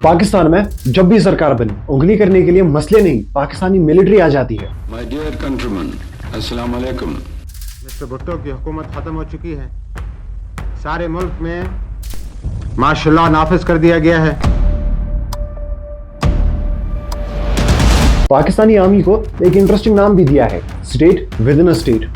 पाकिस्तान में जब भी सरकार बनी, उंगली करने के लिए मसले नहीं, पाकिस्तानी मिलिट्री आ जाती है। माय डियर कंट्रीमैन, अस्सलाम वालेकुम। मिस्टर भुट्टो की हुकूमत खत्म हो चुकी है। सारे मुल्क में माशाल्लाह नाफिज कर दिया गया है। पाकिस्तानी आर्मी को एक इंटरेस्टिंग नाम भी दिया है, state with in a state.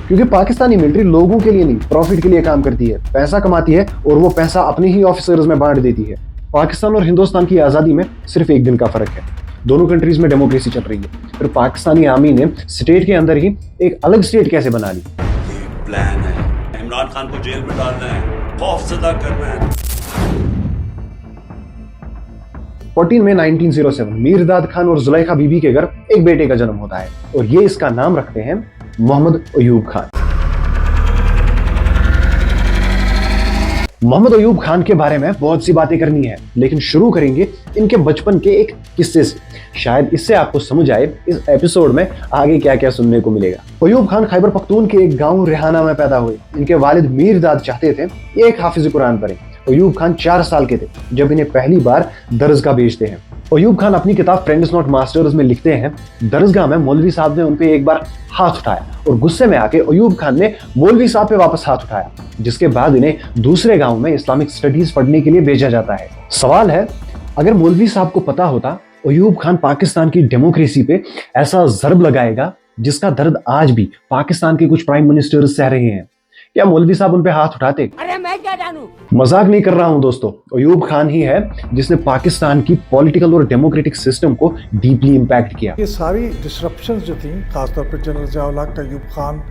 क्योंकि पाकिस्तानी मिलिट्री लोगों के लिए नहीं, प्रॉफिट के लिए काम करती है, पैसा कमाती है और वो पैसा अपने ही ऑफिसर्स में बांट देती है। पाकिस्तान और हिंदुस्तान की आजादी में सिर्फ एक दिन का फर्क है। दोनों कंट्रीज में डेमोक्रेसी चल रही है। फिर पाकिस्तानी आर्मी ने स्टेट के अंदर ही एक अलग स्टेट कैसे बना ली? ये प्लान है, इमरान खान को जेल में डालना है, खौफजदा करना है। 14 मई 1907 मीरदाद खान और जुलेखा बीबी के घर एक बेटे का जन्म होता है और ये इसका नाम रखते हैं मोहम्मद अयूब खान। मोहम्मद अयूब खान के बारे में बहुत सी बातें करनी है, लेकिन शुरू करेंगे इनके बचपन के एक किस्से से। शायद इससे आपको समझ आए इस एपिसोड में आगे क्या क्या सुनने को मिलेगा। अयूब खान खैबर पख्तून के एक गांव रेहाना में पैदा हुए। इनके वालिद मीरदाद चाहते थे ये एक हाफिज कुरान पढ़े। अयूब खान 4 साल के थे जब इन्हें पहली बार दरसगाह भेजते हैं। अयूब खान अपनी किताब फ्रेंड्स नॉट मास्टर्स में लिखते हैं, दरसगाह में मौलवी साहब ने उन पे एक बार हाथ उठाया और गुस्से में आके अयूब खान ने मौलवी साहब पे वापस हाथ उठाया, जिसके बाद इन्हें दूसरे गांव में इस्लामिक स्टडीज पढ़ने के लिए भेजा जाता है। सवाल है, अगर मौलवी साहब को पता होता अयूब खान पाकिस्तान की डेमोक्रेसी पे ऐसा ज़र्ब लगाएगा जिसका दर्द आज भी पाकिस्तान के कुछ प्राइम मिनिस्टर्स सह रहे हैं, क्या मौलवी साहब उन पे हाथ उठाते? अरे मैं क्या जानूं? मजाक नहीं कर रहा हूं दोस्तों। अयूब खान ही है जिसने पाकिस्तान की पॉलिटिकल और डेमोक्रेटिक सिस्टम को डीपली इंपैक्ट किया। ये सारी डिसरप्शंस जो थी, खासतौर पर जनरल ज़िया-उल-हक, अयूब खान,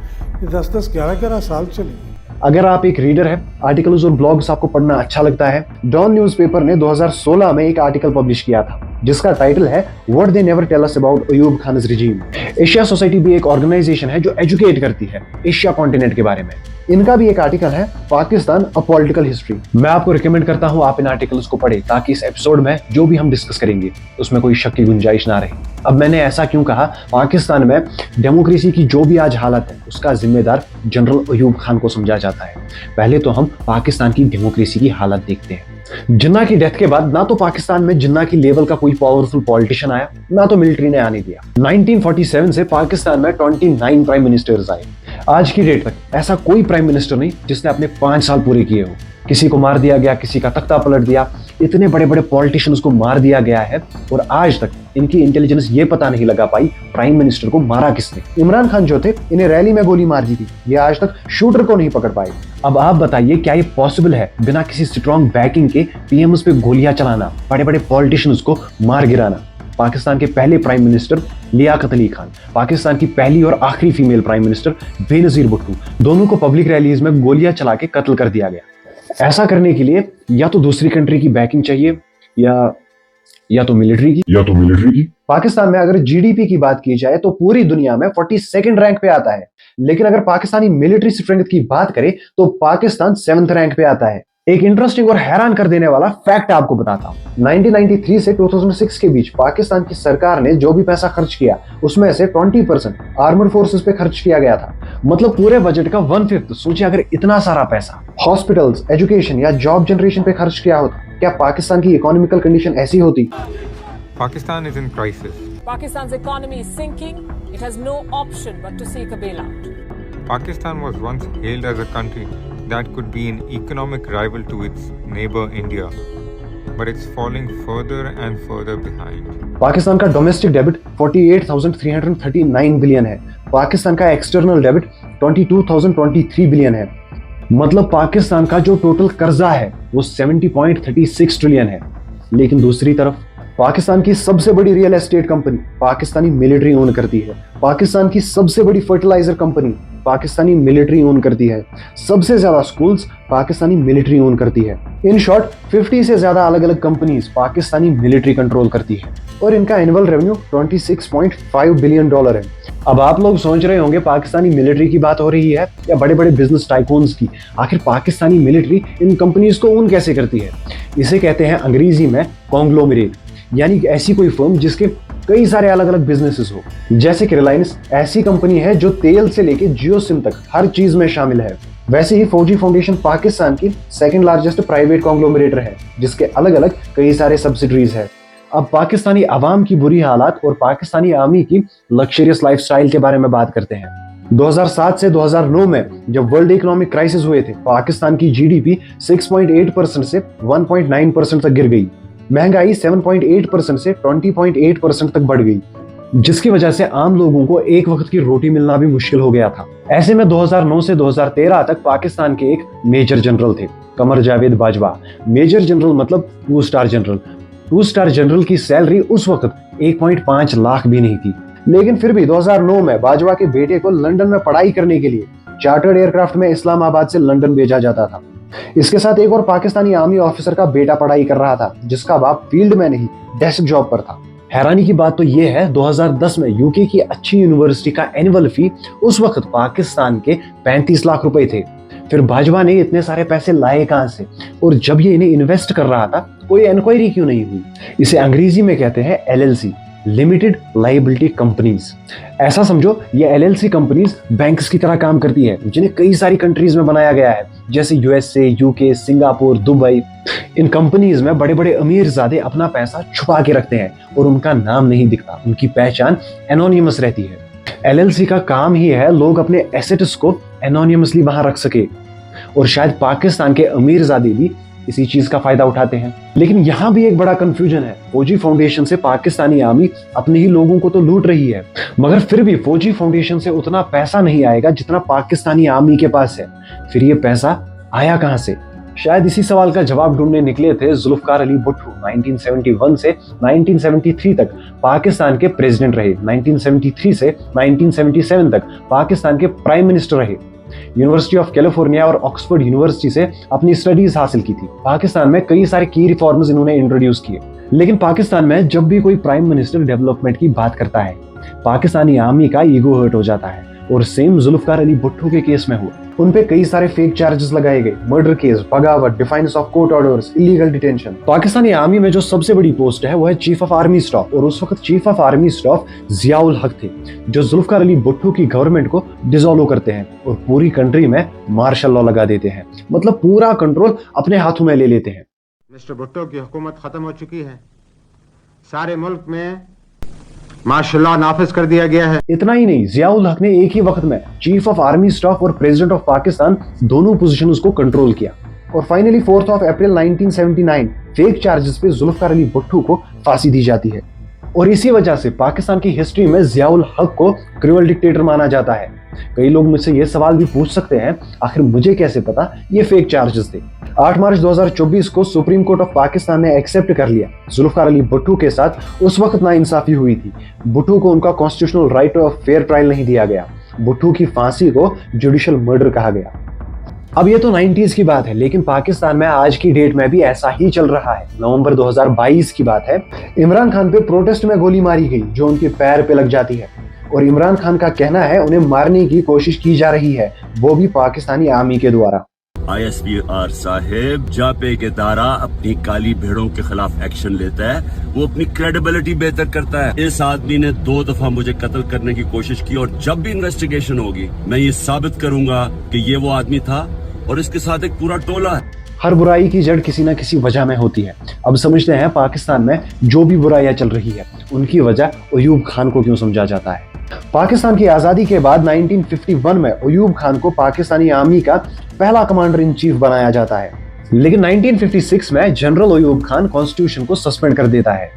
ये 10-10, 11-11 साल चली। अगर आप एक रीडर है, आर्टिकल्स और ब्लॉग्स आपको पढ़ना अच्छा लगता है, डॉन न्यूज़पेपर ने 2016 में एक आर्टिकल पब्लिश किया था जिसका टाइटल है what they never tell us about Ayub Khan's regime। Asia society भी एक ऑर्गेनाइजेशन है जो एजुकेट करती है एशिया कॉन्टिनेंट के बारे में। इनका भी एक आर्टिकल है पाकिस्तान अ पॉलिटिकल हिस्ट्री। मैं आपको रिकमेंड करता हूं आप इन आर्टिकल्स को पढ़ें ताकि इस एपिसोड में जो भी हम डिस्कस करेंगे उसमें कोई शक की गुंजाइश ना रहे। अब मैंने ऐसा क्यों कहा? पाकिस्तान में डेमोक्रेसी की जो भी आज हालत है उसका जिम्मेदार जनरल अयूब खान को समझा जाता है। पहले तो हम पाकिस्तान की डेमोक्रेसी की हालत देखते हैं। जिन्ना की डेथ के बाद ना तो पाकिस्तान में जिन्ना की लेवल का कोई पावरफुल पॉलिटिशियन आया, ना तो मिलिट्री ने आने दिया। 1947 से पाकिस्तान में 29 प्राइम मिनिस्टर्स आए। आज की डेट तक ऐसा कोई प्राइम मिनिस्टर नहीं जिसने अपने 5 साल पूरे किए हो। किसी को मार दिया गया, किसी का तख्ता पलट दिया, इतने बड़े बड़े पॉलिटिशियंस को मार दिया गया है और आज तक इनकी इंटेलिजेंस ये पता नहीं लगा पाई प्राइम मिनिस्टर को मारा किसने। इमरान खान जो थे, इन्हें रैली में गोली मार दी थी, ये आज तक शूटर को नहीं पकड़ पाए। अब आप बताइए क्या ये पॉसिबल है बिना किसी स्ट्रॉन्ग बैकिंग के पीएमएस पे गोलियां चलाना, बड़े बड़े पॉलिटिशियंस को मार गिराना? पाकिस्तान के पहले प्राइम मिनिस्टर लियाकत अली खान, पाकिस्तान की पहली और आखिरी female prime minister Benazir Bhutto, दोनों को पब्लिक रैलीज में गोलियां चला के कत्ल कर दिया गया। ऐसा करने के लिए या तो दूसरी कंट्री की बैकिंग चाहिए या तो मिलिट्री की। पाकिस्तान में अगर जीडीपी की बात की जाए तो पूरी दुनिया में 42nd रैंक पे आता है, लेकिन अगर पाकिस्तानी मिलिट्री स्ट्रेंथ की बात करें तो पाकिस्तान 7th रैंक पे आता है। एक इंटरेस्टिंग और हैरान कर देने वाला फैक्ट आपको बताता हूं। 1993 से 2006 के बीच पाकिस्तान की सरकार ने जो भी पैसा खर्च किया उसमें से 20% आर्मड फोर्सेस पे खर्च किया गया था। मतलब पूरे बजट का 1/5। सोचिए अगर इतना सारा पैसा हॉस्पिटल्स, एजुकेशन या जॉब जनरेशन पे खर्च किया होता, क्या पाकिस्तान की इकोनॉमिकल कंडीशन ऐसी होती? Pakistan is in crisis. Pakistan's economy is sinking. It has no option but to seek a bailout. Pakistan was once hailed as a country that could be an economic rival to its neighbor India, but it's falling further and further behind. Pakistan का domestic debit 48,339 billion है। पाकिस्तान का external debit 22,023 billion है। मतलब पाकिस्तान का जो total कर्जा है वो 70.36 ट्रिलियन है। लेकिन दूसरी तरफ पाकिस्तान की सबसे बड़ी real estate company Pakistani military own करती है। पाकिस्तान की सबसे बड़ी fertiliser company Pakistani military own करती है। सबसे ज्यादा स्कूल्स पाकिस्तानी मिलिट्री ओन करती है। इन शॉर्ट 50 से ज्यादा अलग अलग कंपनीज पाकिस्तानी मिलिट्री कंट्रोल करती है और इनका एनुअल रेवेन्यू $26.5 बिलियन है। अब आप लोग सोच रहे होंगे पाकिस्तानी मिलिट्री की बात हो रही है या बड़े बड़े बिजनेस टाइकून्स की। आखिर पाकिस्तानी मिलिट्री इन कंपनीज को ओन कैसे करती है? इसे कहते हैं अंग्रेजी में कॉन्ग्लोमरेट, यानी ऐसी कोई फर्म जिसके कई सारे अलग अलग बिजनेसेस हो। जैसे कि रिलायंस ऐसी कंपनी है जो तेल से लेके जियो सिम तक हर चीज में शामिल है। वैसे ही फौजी फाउंडेशन पाकिस्तान की सेकंड लार्जेस्ट प्राइवेट कॉन्ग्लोमरेटर है, जिसके अलग अलग कई सारे सब्सिडरीज है। अब पाकिस्तानी आवाम की बुरी हालात और पाकिस्तानी आर्मी की लग्जरियस लाइफस्टाइल के बारे में बात करते हैं। 2007 से 2009 में जब वर्ल्ड इकोनॉमिक क्राइसिस हुए थे, पाकिस्तान की जीडीपी 6.8% से 1.9% तक गिर गई। महंगाई 7.8% से 20.8% तक बढ़ गई, जिसकी वजह से आम लोगों को एक वक्त की रोटी मिलना भी मुश्किल हो गया था। ऐसे में 2009 से 2013 तक पाकिस्तान के एक मेजर जनरल थे, कमर जावेद बाजवा। मेजर जनरल मतलब 2 स्टार जनरल। 2 स्टार जनरल की सैलरी उस वक्त 1.5 लाख भी नहीं थी। लेकिन फिर भी 2009 में बाजवा के बेटे को लंदन में पढ़ाई करने के लिए चार्टर्ड एयरक्राफ्ट में इस्लामाबाद से लंदन भेजा जाता था। इसके साथ एक और पाकिस्तानी आर्मी ऑफिसर का बेटा पढ़ाई कर रहा था, जिसका बाप फील्ड में नहीं डेस्क जॉब पर था। हैरानी की बात तो यह है, 2010 में यूके की अच्छी यूनिवर्सिटी का एनुअल फी उस वक्त पाकिस्तान के 35 लाख रुपए थे। फिर बाजवा ने इतने सारे पैसे लाए कहां से, और जब ये इन्हें इन्वेस्ट कर रहा था कोई इंक्वायरी क्यों नहीं हुई? इसे अंग्रेजी में कहते हैं LLC, लिमिटेड लायबिलिटी कंपनीज। ऐसा समझो ये LLC कंपनीज बैंक्स की तरह काम करती है, जिन्हें कई सारी कंट्रीज में बनाया गया है, जैसे USA, UK, सिंगापुर, दुबई। इन कंपनीज में बड़े बड़े अमीरजादे अपना पैसा छुपा के रखते हैं और उनका नाम नहीं दिखता, उनकी पहचान एनोनिमस रहती है। LLC का काम ही है लोग अपने एसेट्स को एनोनिमसली वहां रख सके, और शायद पाकिस्तान के अमीरजादे भी इसी चीज का फायदा उठाते हैं। लेकिन यहाँ भी एक बड़ा कंफ्यूजन है। फौजी फाउंडेशन से पाकिस्तानी आर्मी अपने ही लोगों को तो लूट रही है, मगर फिर भी फौजी फाउंडेशन से उतना पैसा नहीं आएगा जितना पाकिस्तानी आर्मी के पास है। फिर ये पैसा आया कहां से? शायद इसी सवाल का जवाब ढूंढने निकले थे जुल्फकार अली भुट्टो। 1971 से 1973 तक पाकिस्तान के प्रेसिडेंट रहे। 1973 से 1977 तक पाकिस्तान के प्राइम मिनिस्टर रहे। यूनिवर्सिटी ऑफ कैलिफोर्निया और ऑक्सफोर्ड यूनिवर्सिटी से अपनी स्टडीज हासिल की थी। पाकिस्तान में कई सारे की रिफॉर्म्स इन्होंने इंट्रोड्यूस किए। लेकिन पाकिस्तान में जब भी कोई प्राइम मिनिस्टर डेवलपमेंट की बात करता है, पाकिस्तानी आर्मी का ईगो हर्ट हो जाता है, और सेम जुल्फकार अली भुट्टो के केस में हुआ। उन पे कई सारे फेक चार्जेस लगाए गए, मर्डर केस, बगावत, defines of court orders, illegal detention. Pakistani army में जो सबसे बड़ी पोस्ट है वो है चीफ ऑफ आर्मी स्टाफ, और उस वक्त chief of army staff Ziaul हक थे, जो जुल्फकार अली भुट्टो की गवर्नमेंट को डिसॉल्व करते हैं और पूरी कंट्री में मार्शल लॉ लगा देते हैं। मतलब पूरा कंट्रोल अपने हाथों में ले लेते हैं। मिस्टर भुट्टो की हुकूमत खत्म हो चुकी है, सारे मुल्क में मार्शल लॉ नाफिज कर दिया गया है। इतना ही नहीं, जियाउल हक ने एक ही वक्त में चीफ ऑफ आर्मी स्टाफ और प्रेसिडेंट ऑफ पाकिस्तान दोनों पोजीशंस को कंट्रोल किया। और फाइनली 4 अप्रैल 1979 फेक चार्जेस पे जुल्फकार अली भुट्टो को फांसी दी जाती है। और इसी वजह से पाकिस्तान की हिस्ट्री में जियाउल हक को क्रूअल डिक्टेटर माना जाता है। कई लोग मुझसे ये सवाल भी पूछ सकते हैं, आखिर मुझे कैसे पता ये फेक चार्जेस थे? 8 मार्च 2024 को सुप्रीम कोर्ट ऑफ पाकिस्तान ने एक्सेप्ट कर लिया जुल्फकार अली भुट्टो के साथ उस वक्त नाइंसाफी हुई थी। भुट्टो को उनका constitutional right of fair trial नहीं दिया गया। भुट्टो की फांसी को जुडिशियल मर्डर कहा गया। अब ये तो 90s की बात है, लेकिन पाकिस्तान में आज की डेट में भी ऐसा ही चल रहा है। नवंबर 2022 की बात है, इमरान खान पे प्रोटेस्ट में गोली मारी गई जो उनके पैर पे लग जाती है, और इमरान खान का कहना है उन्हें मारने की कोशिश की जा रही है, वो भी पाकिस्तानी आर्मी के द्वारा। ISPR साहेब जापे के दारा अपनी काली भेड़ों के खिलाफ एक्शन लेता है, वो अपनी क्रेडिबिलिटी बेहतर करता है। इस आदमी ने 2 दफा मुझे कत्ल करने की कोशिश की, और जब भी इन्वेस्टिगेशन होगी मैं ये साबित करूंगा कि ये वो आदमी था और इसके साथ एक पूरा टोला है। हर बुराई की जड़ किसी न किसी वजह में होती है। अब समझते हैं पाकिस्तान में जो भी बुराइयां चल रही है उनकी वजह अयूब खान को क्यों समझा जाता है। पाकिस्तान की आजादी के बाद 1951 में अयूब खान को पाकिस्तानी आर्मी का पहला कमांडर इन चीफ बनाया जाता है, लेकिन 1956 में जनरल अयूब खान कॉन्स्टिट्यूशन को सस्पेंड कर देता है।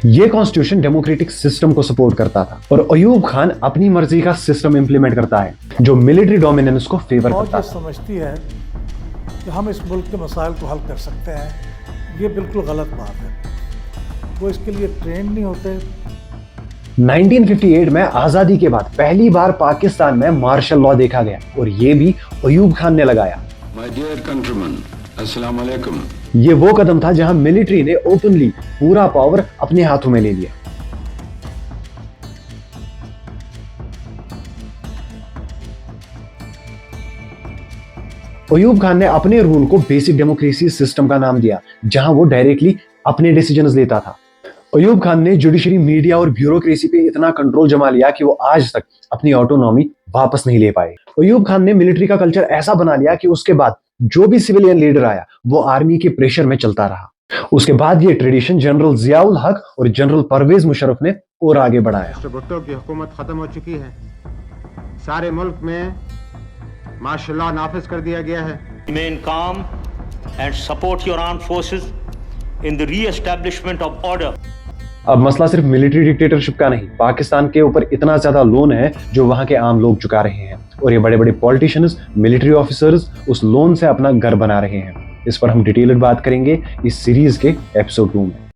यह कॉन्स्टिट्यूशन डेमोक्रेटिक सिस्टम को सपोर्ट करता था, और अयूब खान अपनी मर्जी का सिस्टम इंप्लीमेंट करता है जो मिलिट्री डोमिनेंस को फेवर करता है। समझती है कि हम इस मुल्क के मसाइल को हल कर सकते हैं, ये बिल्कुल गलत बात है। वो इसके लिए ट्रेन नहीं होते। 1958 में आजादी के बाद पहली बार पाकिस्तान में मार्शल लॉ देखा गया, और ये भी अयूब खान ने लगाया। My dear countrymen, अस्सलाम वालेकुम। ये वो कदम था जहां मिलिट्री ने ओपनली पूरा पावर अपने हाथों में ले लिया। अयूब खान ने अपने रूल को बेसिक डेमोक्रेसी सिस्टम का नाम दिया, जहां वो डायरेक्टली अपने डिसीजंस लेता था। अयूब खान ने जुडिशरी, मीडिया और ब्यूरोक्रेसी पे इतना कंट्रोल जमा लिया कि वो आज तक अपनी ऑटोनॉमी वापस नहीं ले पाए। अयूब खान ने मिलिट्री का कल्चर ऐसा बना लिया कि उसके बाद जो भी सिविलियन लीडर आया वो आर्मी के प्रेशर में चलता रहा। उसके बाद ये ट्रेडिशन जनरल जियाउल हक और जनरल परवेज मुशर्रफ ने और आगे बढ़ाया। मिस्टर भुट्टो की हुकूमत खत्म हो चुकी है, सारे मुल्क में मार्शल नाफिज कर दिया गया है। Remain calm and support your armed forces in the re-establishment of order. अब मसला सिर्फ मिलिट्री डिक्टेटरशिप का नहीं, पाकिस्तान के ऊपर इतना ज्यादा लोन है जो वहां के आम लोग चुका रहे हैं और ये बड़े बड़े पॉलिटिशियंस, मिलिट्री ऑफिसर्स उस लोन से अपना घर बना रहे हैं। इस पर हम डिटेल्ड बात करेंगे इस सीरीज के एपिसोड 2 में।